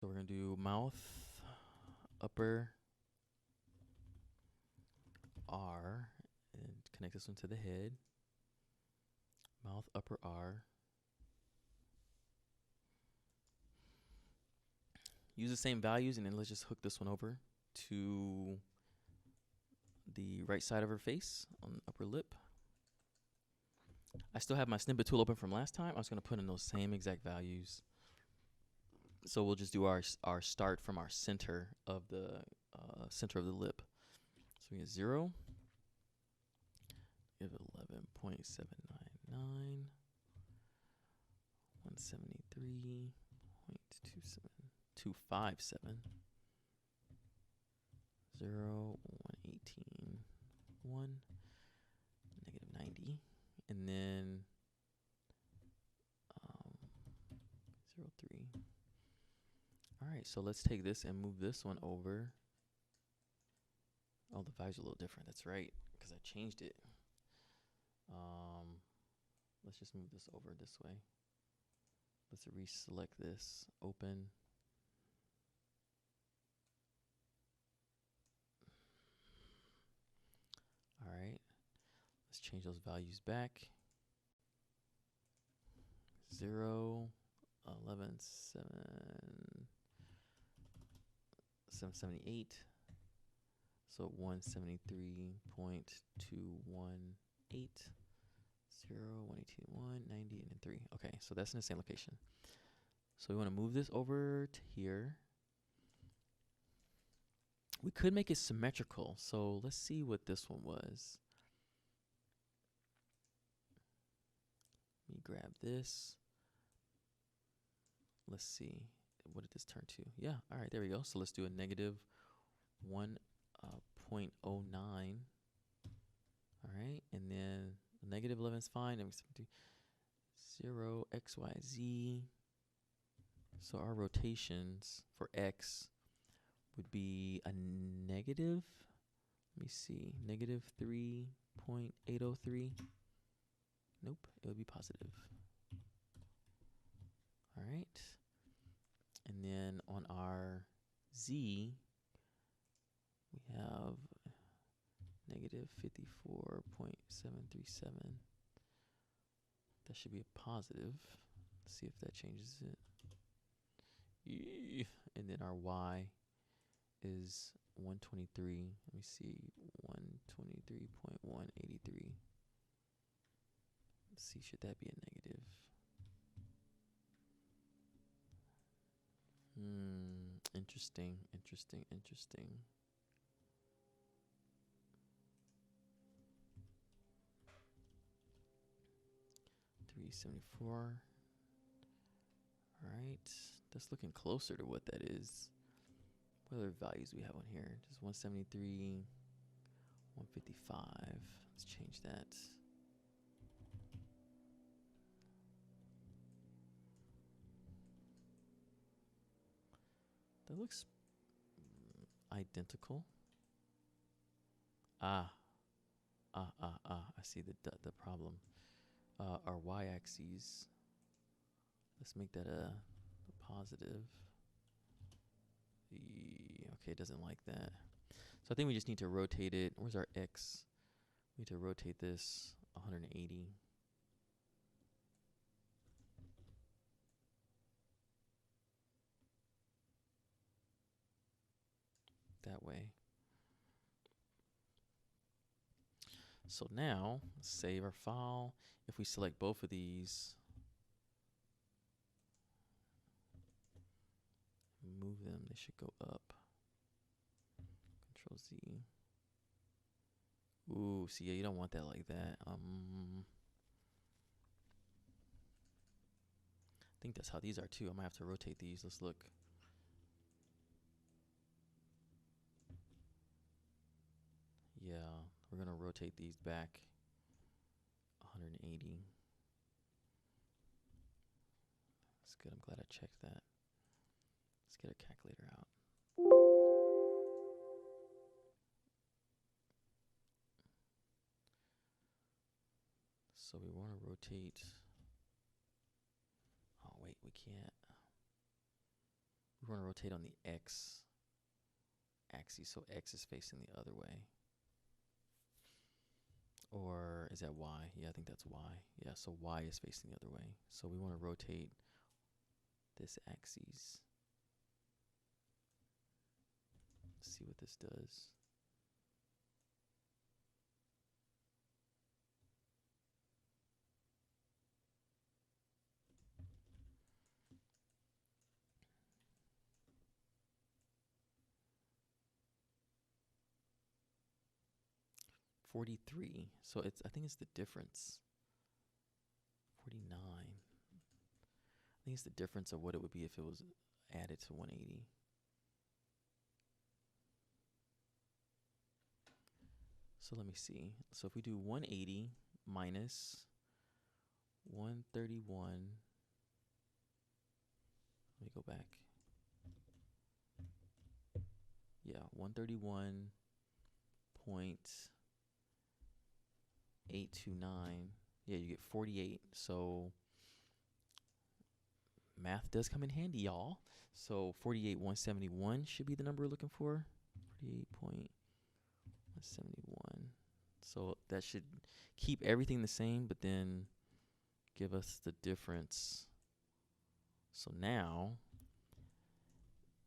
So we're gonna do mouth, upper R, and connect this one to the head. Mouth, upper R. Use the same values, and then let's just hook this one over to the right side of her face on the upper lip. I still have my snippet tool open from last time. I was gonna put in those same exact values. So we'll just do our start from our center of the lip. So we get 0. Give it 11.799, 173.257, 0, 118, 1, -90, and then 0, 3. All right, so let's take this and move this one over. Oh, the values are a little different. That's right, because I changed it. Let's just move this over this way. Let's reselect this, open. All right, let's change those values back. 0, 11, 778. So 173.218. 0, 118, 1, 90, and then 3. Okay, so that's in the same location. So we want to move this over to here. We could make it symmetrical. So let's see what this one was. Let me grab this. Let's see. What did this turn to? Yeah, all right, there we go. So let's do a negative 1.09. All right, and then negative 11 is fine. And 0, x, y, z. So our rotations for x would be a negative, let me see, negative 3.803. Nope, it would be positive. All right. And then on our z, we have negative 54.737. That should be a positive. Let's see if that changes it. Yeah. And then our y is 123. Let me see, 123.183. Let's see, should that be a negative? Interesting, interesting, interesting. $374. All right, that's looking closer to what that is. What other values we have on here? Just 173, 155. Let's change that. That looks identical. I see the problem. Our y-axis. Let's make that a positive. Okay, it doesn't like that. So I think we just need to rotate it. Where's our x? We need to rotate this 180. That way. So now, save our file. If we select both of these, move them, they should go up. Control Z. Ooh, see, yeah, you don't want that like that. I think that's how these are too. I might have to rotate these. Let's look. Yeah, we're gonna rotate these back 180. That's good. I'm glad I checked that. Let's get a calculator out. So we want to rotate. Oh wait, we can't. We want to rotate on the X axis, so X is facing the other way. Or is that Y? Yeah, I think that's Y. Yeah, so Y is facing the other way. So we want to rotate this axis. Let's see what this does. $43. So I think it's the difference. 49. I think it's the difference of what it would be if it was added to 180. So let me see. So if we do 180 minus 131, let me go back. Yeah, 131.829. Yeah, you get 48. So math does come in handy, y'all. So 48,171 should be the number we're looking for. 48.171. So that should keep everything the same, but then give us the difference. So now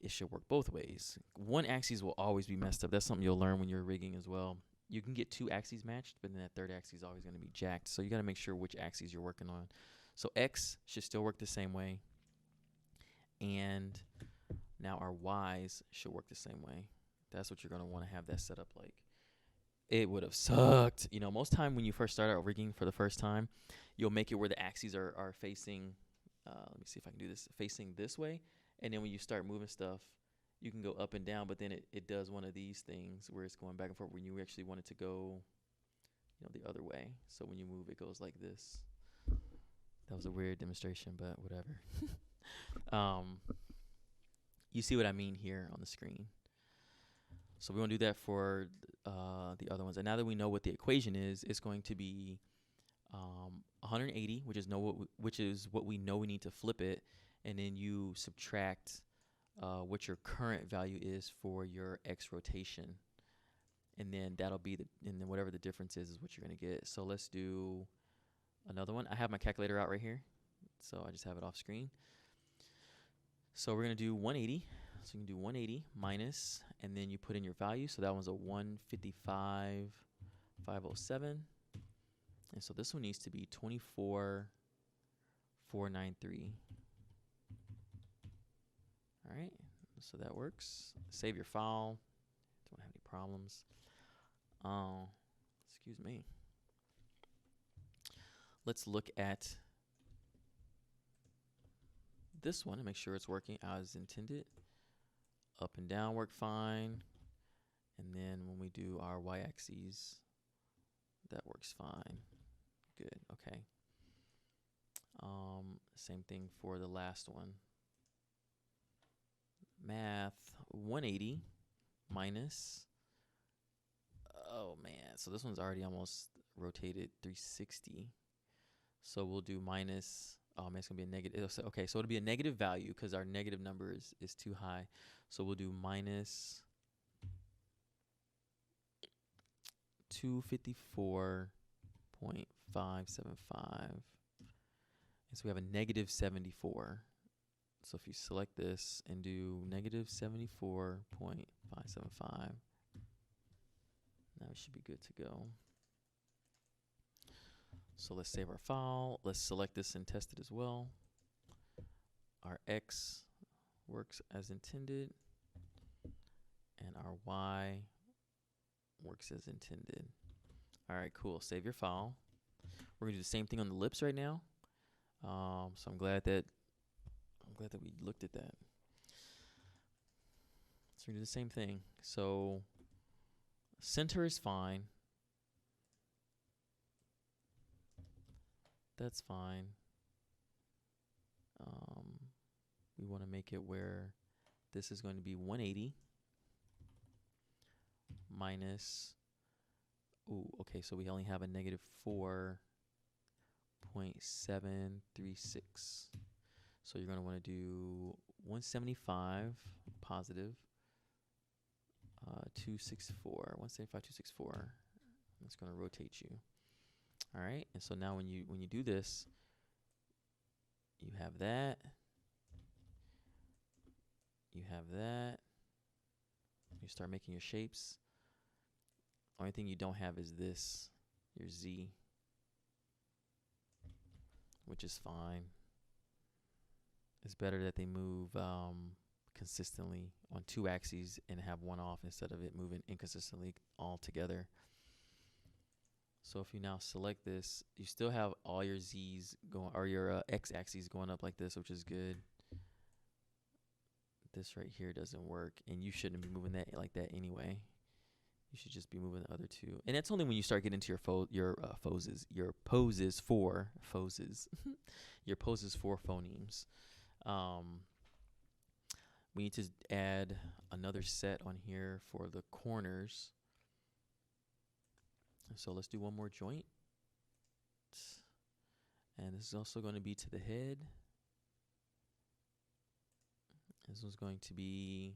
it should work both ways. One axis will always be messed up. That's something you'll learn when you're rigging as well. You can get two axes matched, but then that third axis is always going to be jacked. So you got to make sure which axes you're working on. So X should still work the same way. And now our Y's should work the same way. That's what you're going to want to have that set up like. It would have sucked. You know, most time when you first start out rigging for the first time, you'll make it where the axes are facing, let me see if I can do this, facing this way. And then when you start moving stuff, you can go up and down, but then it does one of these things where it's going back and forth when you actually want it to go, you know, the other way. So when you move, it goes like this. That was a weird demonstration, but whatever. You see what I mean here on the screen. So we want to do that for the other ones. And now that we know what the equation is, it's going to be 180, which is what we know we need to flip it, and then you subtract what your current value is for your X rotation, and then that'll be and then whatever the difference is what you're going to get. So let's do another one. I have my calculator out right here, so I just have it off screen. So we're going to do 180. So you can do 180 minus, and then you put in your value. So that one's a 155,507. And so this one needs to be 24,493. All right, so that works. Save your file. Don't have any problems. Excuse me. Let's look at this one and make sure it's working as intended. Up and down work fine. And then when we do our y-axis, that works fine. Good, okay. Same thing for the last one. Math, 180 minus, oh man, so this one's already almost rotated 360. So we'll do minus, oh man, it's gonna be a negative. Okay, so it'll be a negative value because our negative number is too high. So we'll do minus 254.575. And so we have a negative 74. So if you select this and do negative 74.575, now it should be good to go. So let's save our file. Let's select this and test it as well. Our X works as intended, and our Y works as intended. All right, cool. Save your file. We're gonna do the same thing on the lips right now. So I'm glad that we looked at that. So we do the same thing. So center is fine. That's fine. We want to make it where this is going to be 180 minus, ooh, okay, so we only have a negative 4.736. So you're going to want to do 175 positive 264. 175 264. It's going to rotate you. All right, and so now when you do this, you have that. You have that. You start making your shapes. Only thing you don't have is this, your Z, which is fine. It's better that they move consistently on 2 axes and have one off instead of it moving inconsistently all together. So if you now select this, you still have all your Z's going, or your X axes going up like this, which is good. This right here doesn't work, and you shouldn't be moving that like that anyway. You should just be moving the other 2, and that's only when you start getting into your poses for your poses for phonemes. We need to add another set on here for the corners. So let's do one more joint, and this is also going to be to the head. This one's going to be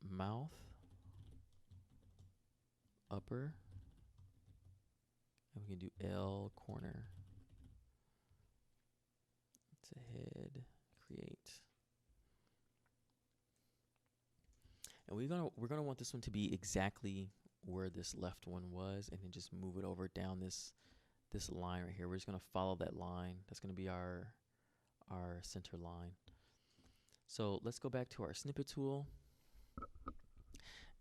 mouth, upper, and we can do L corner to head, create. And we're gonna want this one to be exactly where this left one was, and then just move it over down this line right here. We're just gonna follow that line. That's gonna be our center line. So let's go back to our snippet tool,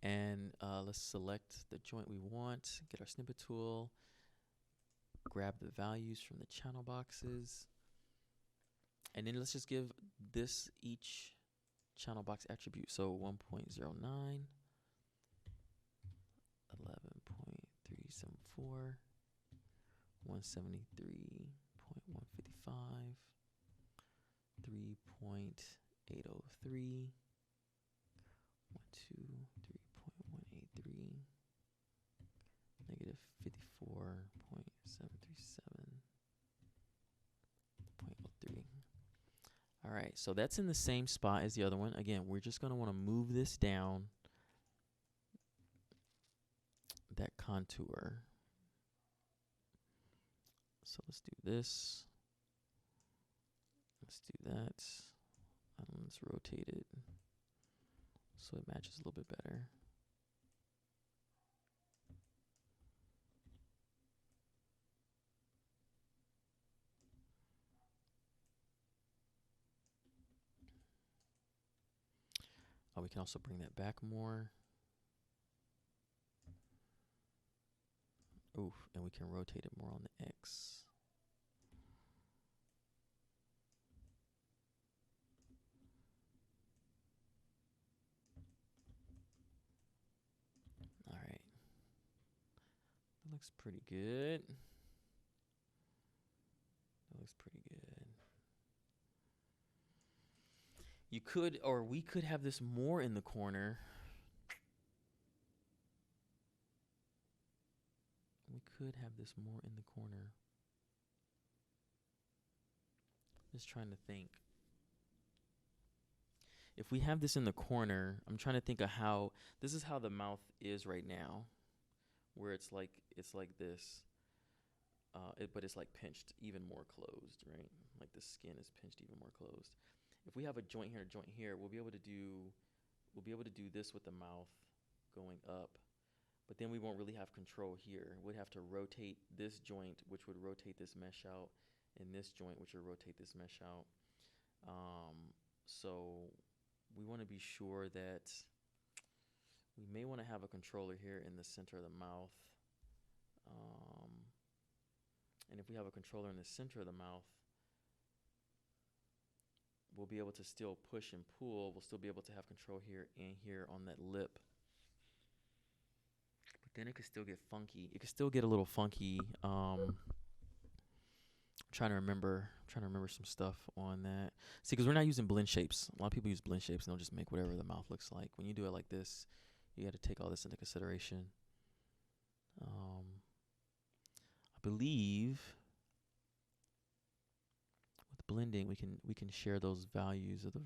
and let's select the joint we want, get our snippet tool, grab the values from the channel boxes, and then let's just give this each channel box attribute. So 1.09, 11.374, 173.155, 3.803, 123.183, negative 54.737.03. All right, so that's in the same spot as the other one. Again, we're just going to want to move this down that contour. So let's do this. Let's do that. And let's rotate it so it matches a little bit better. We can also bring that back more. Oof, and we can rotate it more on the X. All right. That looks pretty good. That looks pretty good. You could, or we could have this more in the corner. We could have this more in the corner. Just trying to think. If we have this in the corner, I'm trying to think of how, this is how the mouth is right now, where it's like this, but it's like pinched even more closed, right? Like the skin is pinched even more closed. If we have a joint here, we'll be able to do this with the mouth going up, but then we won't really have control here. We'd have to rotate this joint, which would rotate this mesh out, and this joint, which would rotate this mesh out. So we want to be sure that we may want to have a controller here in the center of the mouth. And if we have a controller in the center of the mouth, we'll be able to still push and pull. We'll still be able to have control here and here on that lip. But then it could still get funky. It could still get a little funky. I'm trying to remember some stuff on that. See, because we're not using blend shapes. A lot of people use blend shapes and they'll just make whatever the mouth looks like. When you do it like this, you got to take all this into consideration. I believe blending, we can share those values of the